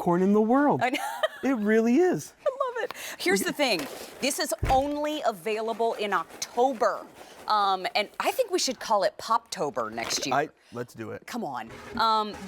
popcorn in the world. I know. It really is. I love it. Here's the thing. This is only available in October. And I think we should call it Poptober next year. Let's do it. Come on.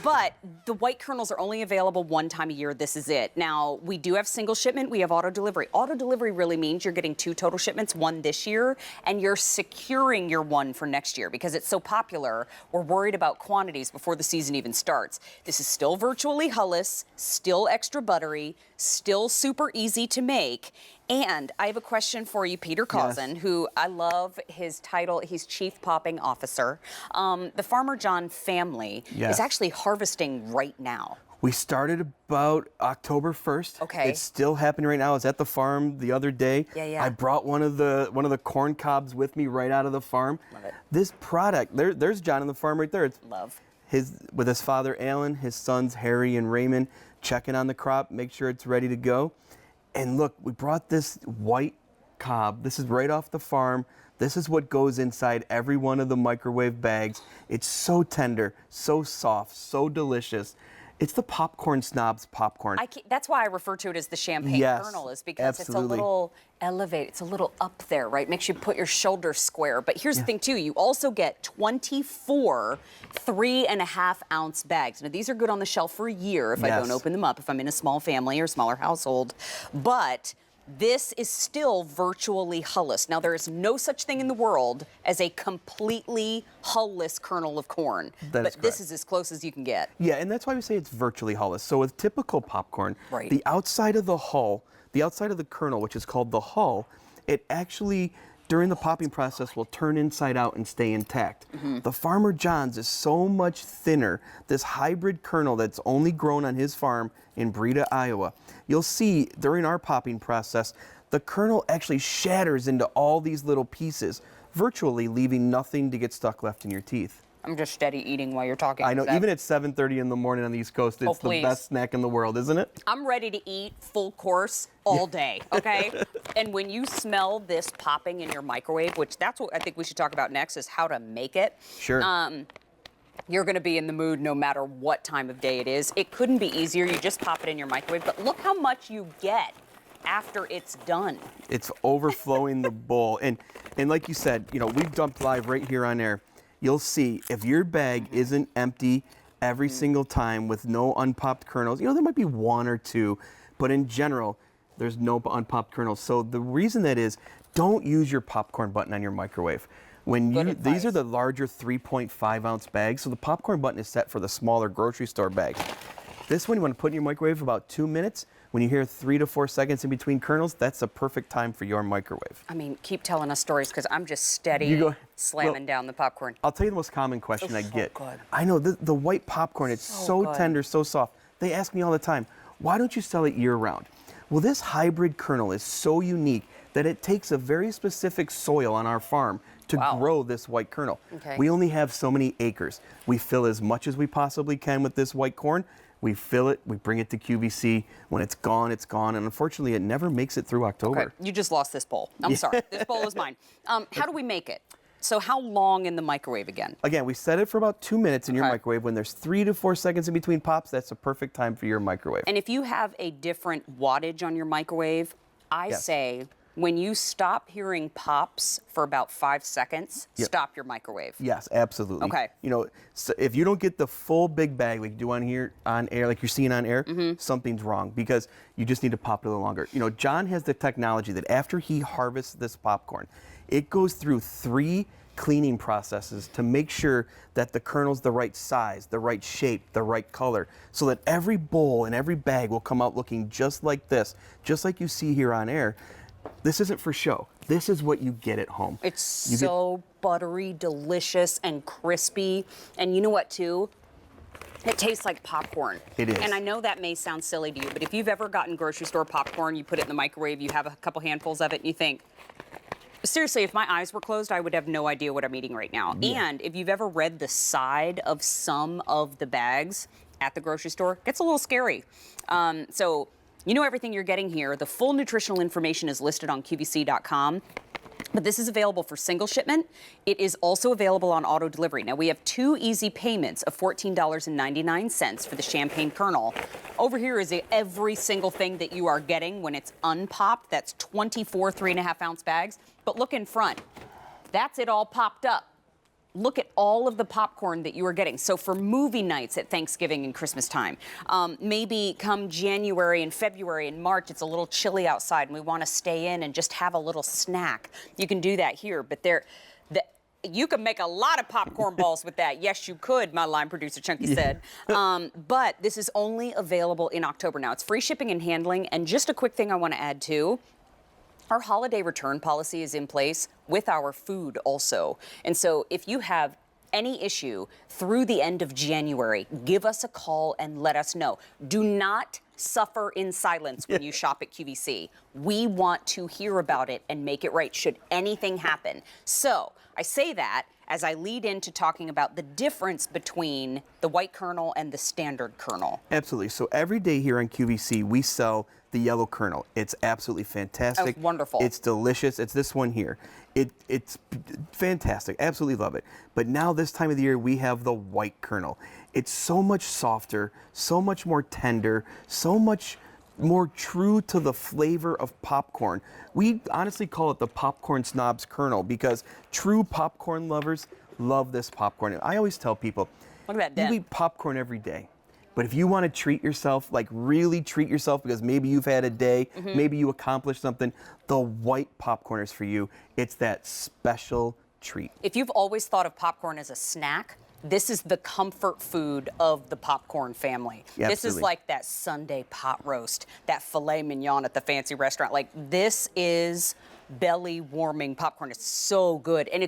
But the white kernels are only available one time a year. This is it. Now, we do have single shipment. We have auto delivery. Auto delivery really means you're getting 2 total shipments, 1 this year, and you're securing your 1 for next year because it's so popular. We're worried about quantities before the season even starts. This is still virtually hulless, still extra buttery, still super easy to make. And I have a question for you, Peter Cousin, who I love his title. He's Chief Popping Officer. The Farmer Jon family is actually harvesting right now. We started about October 1st. Okay. It's still happening right now. I was at the farm the other day. Yeah. I brought one of the corn cobs with me right out of the farm. Love it. This product, there's John on the farm right there. It's Love. with his father Alan, his sons Harry and Raymond, checking on the crop, make sure it's ready to go. And look, we brought this white cob. This is right off the farm. This is what goes inside every one of the microwave bags. It's so tender, so soft, so delicious. It's the popcorn snob's popcorn. That's why I refer to it as the champagne kernel, is because it's a little elevated, it's a little up there, right? Makes you put your shoulders square. But here's the thing too, you also get 24 3.5-ounce bags. Now these are good on the shelf for a year if I don't open them up, if I'm in a small family or smaller household. But this is still virtually hull-less. Now, there is no such thing in the world as a completely hull-less kernel of corn. But this is as close as you can get. Yeah, and that's why we say it's virtually hull-less. So with typical popcorn, the outside of the hull, the outside of the kernel, which is called the hull, it actually, during the popping process, will turn inside out and stay intact. The Farmer Jon's is so much thinner, this hybrid kernel that's only grown on his farm in Breda, Iowa. You'll see during our popping process, the kernel actually shatters into all these little pieces, virtually leaving nothing to get stuck left in your teeth. I'm just steady eating while you're talking. I know, even at 7:30 in the morning on the East Coast, it's the best snack in the world, isn't it? I'm ready to eat full course all day, okay? And when you smell this popping in your microwave, which that's what I think we should talk about next, is how to make it. Sure. You're gonna be in the mood no matter what time of day it is. It couldn't be easier. You just pop it in your microwave, but look how much you get after it's done. It's overflowing the bowl. And like you said, you know, we've dumped live right here on air. You'll see if your bag isn't empty every single time with no unpopped kernels, you know, there might be 1 or 2, but in general, there's no unpopped kernels. So the reason that is, don't use your popcorn button on your microwave. These are the larger 3.5-ounce bags, so the popcorn button is set for the smaller grocery store bags. This one you want to put in your microwave about 2 minutes. When you hear 3 to 4 seconds in between kernels, that's the perfect time for your microwave. I mean, keep telling us stories because I'm just steady slamming down the popcorn. I'll tell you the most common question I get. Good. I know, the white popcorn, it's so tender, so soft. They ask me all the time, why don't you sell it year-round? Well, this hybrid kernel is so unique that it takes a very specific soil on our farm to grow this white kernel. We only have so many acres. We fill as much as we possibly can with this white corn. We fill it, we bring it to QVC. When it's gone, it's gone. And unfortunately, it never makes it through October. Okay, you just lost this bowl. I'm sorry, this bowl is mine. How do we make it? So how long in the microwave again? Again, we set it for about 2 minutes in your microwave. When there's 3 to 4 seconds in between pops, that's the perfect time for your microwave. And if you have a different wattage on your microwave, I say when you stop hearing pops for about 5 seconds, stop your microwave. Yes, absolutely. Okay. You know, so if you don't get the full big bag like you do on here on air, like you're seeing on air, something's wrong because you just need to pop it a little longer. You know, John has the technology that after he harvests this popcorn, it goes through 3 cleaning processes to make sure that the kernel's the right size, the right shape, the right color, so that every bowl and every bag will come out looking just like this, just like you see here on air. This isn't for show. This is what you get at home. It's so buttery, delicious, and crispy. And you know what, too? It tastes like popcorn. It is. And I know that may sound silly to you, but if you've ever gotten grocery store popcorn, you put it in the microwave, you have a couple handfuls of it, and you think, seriously, if my eyes were closed, I would have no idea what I'm eating right now. And if you've ever read the side of some of the bags at the grocery store, it gets a little scary. So you know everything you're getting here. The full nutritional information is listed on QVC.com. But this is available for single shipment. It is also available on auto delivery. Now, we have 2 easy payments of $14.99 for the champagne kernel. Over here is every single thing that you are getting when it's unpopped. That's 24 3.5-ounce bags. But look in front. That's it all popped up. Look at all of the popcorn that you are getting. So for movie nights at Thanksgiving and Christmas time, maybe come January and February and March, it's a little chilly outside and we want to stay in and just have a little snack. You can do that here, but you can make a lot of popcorn balls with that. Yes, you could, my line producer Chunky said. But this is only available in October now. It's free shipping and handling. And just a quick thing I want to add too. Our holiday return policy is in place with our food also. And so if you have any issue through the end of January, give us a call and let us know. Do not suffer in silence when you shop at QVC. We want to hear about it and make it right should anything happen. So I say that as I lead into talking about the difference between the white kernel and the standard kernel. Absolutely. So every day here on QVC, we sell the yellow kernel. It's absolutely fantastic. Oh, wonderful. It's delicious. It's this one here. It's fantastic. Absolutely love it. But now this time of the year, we have the white kernel. It's so much softer, so much more tender, so much more true to the flavor of popcorn. We honestly call it the popcorn snobs kernel because true popcorn lovers love this popcorn. I always tell people, look at that. You eat popcorn every day. But if you want to treat yourself, like really treat yourself because maybe you've had a day, maybe you accomplished something, the white popcorn is for you. It's that special treat. If you've always thought of popcorn as a snack, this is the comfort food of the popcorn family. Yeah, this is like that Sunday pot roast, that filet mignon at the fancy restaurant. Like this is belly warming popcorn. It's so good. And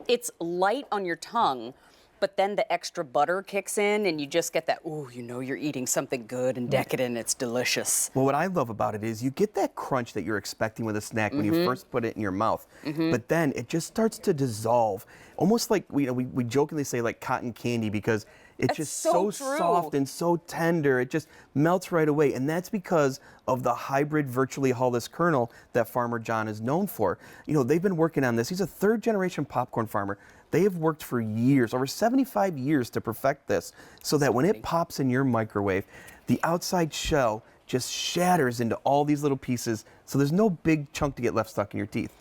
it's light on your tongue, but then the extra butter kicks in and you just get that, ooh, you know you're eating something good and decadent. It's delicious. Well, what I love about it is you get that crunch that you're expecting with a snack when you first put it in your mouth. But then it just starts to dissolve, almost like we jokingly say like cotton candy because it's That's just so so soft and so tender. It just melts right away. And that's because of the hybrid virtually hulless kernel that Farmer Jon is known for. You know, they've been working on this. He's a 3rd-generation popcorn farmer. They have worked for years, over 75 years to perfect this so that when it pops in your microwave, the outside shell just shatters into all these little pieces so there's no big chunk to get left stuck in your teeth.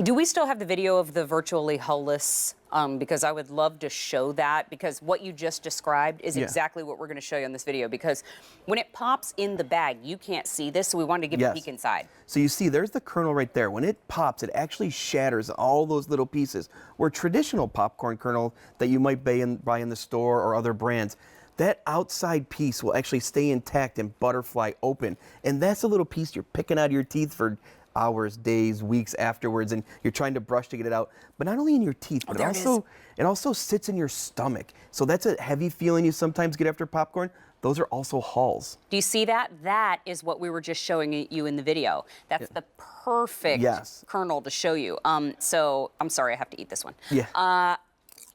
Do we still have the video of the virtually hulless? Because I would love to show that because what you just described is exactly what we're going to show you on this video because when it pops in the bag, you can't see this, so we wanted to give you a peek inside. So you see, there's the kernel right there. When it pops, it actually shatters all those little pieces. Where traditional popcorn kernel that you might buy in the store or other brands, that outside piece will actually stay intact and butterfly open. And that's a little piece you're picking out of your teeth for hours, days, weeks afterwards, and you're trying to brush to get it out. But not only in your teeth, but it also sits in your stomach. So that's a heavy feeling you sometimes get after popcorn. Those are also hulls. Do you see that? That is what we were just showing you in the video. That's the perfect kernel to show you. So I'm sorry, I have to eat this one.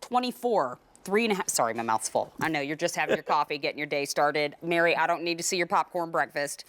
24. 3.5, sorry, my mouth's full. I know, you're just having your coffee, getting your day started. Mary, I don't need to see your popcorn breakfast.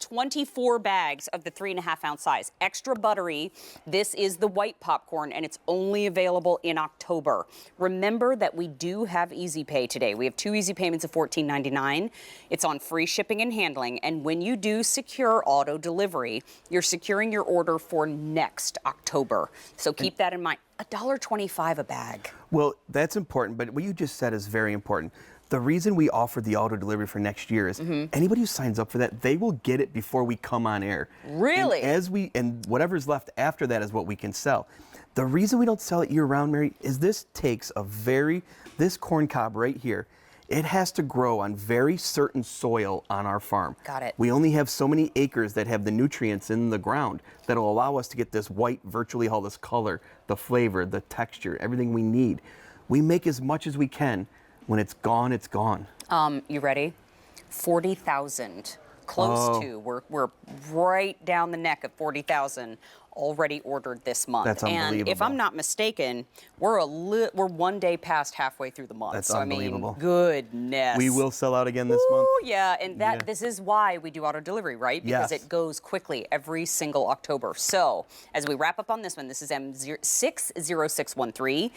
24 bags of the 3.5-ounce size. Extra buttery. This is the white popcorn, and it's only available in October. Remember that we do have Easy Pay today. We have 2 easy payments of $14.99. It's on free shipping and handling, and when you do secure auto delivery, you're securing your order for next October. So keep that in mind. $1.25 a bag. Well, that's important, but what you just said is very important. The reason we offer the auto delivery for next year is anybody who signs up for that, they will get it before we come on air. Really? And whatever's left after that is what we can sell. The reason we don't sell it year-round, Mary, is this takes this corn cob right here, it has to grow on very certain soil on our farm. Got it. We only have so many acres that have the nutrients in the ground that will allow us to get this white, virtually hulless color, the flavor, the texture, everything we need. We make as much as we can. When it's gone, it's gone. You ready? 40,000. Close to. We're right down the neck of 40,000. already ordered this month. That's and unbelievable. if I'm not mistaken, we're one day past halfway through the month. That's so unbelievable. I mean, goodness. We will sell out again this month. Ooh, yeah, and this is why we do auto delivery, right? Because Yes. it goes quickly every single October. So as we wrap up on this one, this is M60613.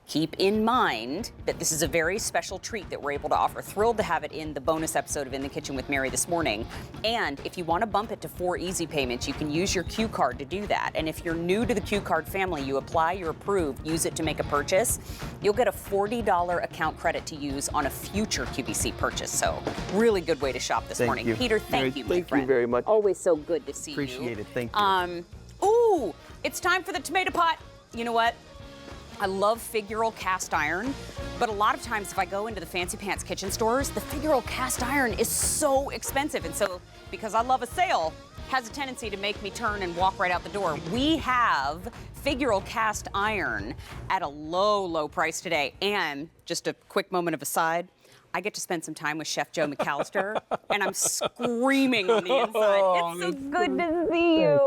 Keep in mind that this is a very special treat that we're able to offer. Thrilled to have it in the bonus episode of In the Kitchen with Mary this morning. And if you want to bump it to 4 easy payments, you can use your Q card to do that. And if you're new to the Q card family, you apply, you're approved, use it to make a purchase, you'll get a $40 account credit to use on a future QVC purchase. So really good way to shop this morning. You. Peter, thank you, my friend. Thank you very much. Always so good to see you. Appreciate it. Thank you. Ooh, it's time for the tomato pot. You know what? I love figural cast iron, but a lot of times if I go into the fancy pants kitchen stores, the figural cast iron is so expensive. And so because I love a sale, has a tendency to make me turn and walk right out the door. We have figural cast iron at a low, low price today. And just a quick moment of aside, I get to spend some time with Chef Joe McAllister, and I'm screaming on the inside. It's so good to see you.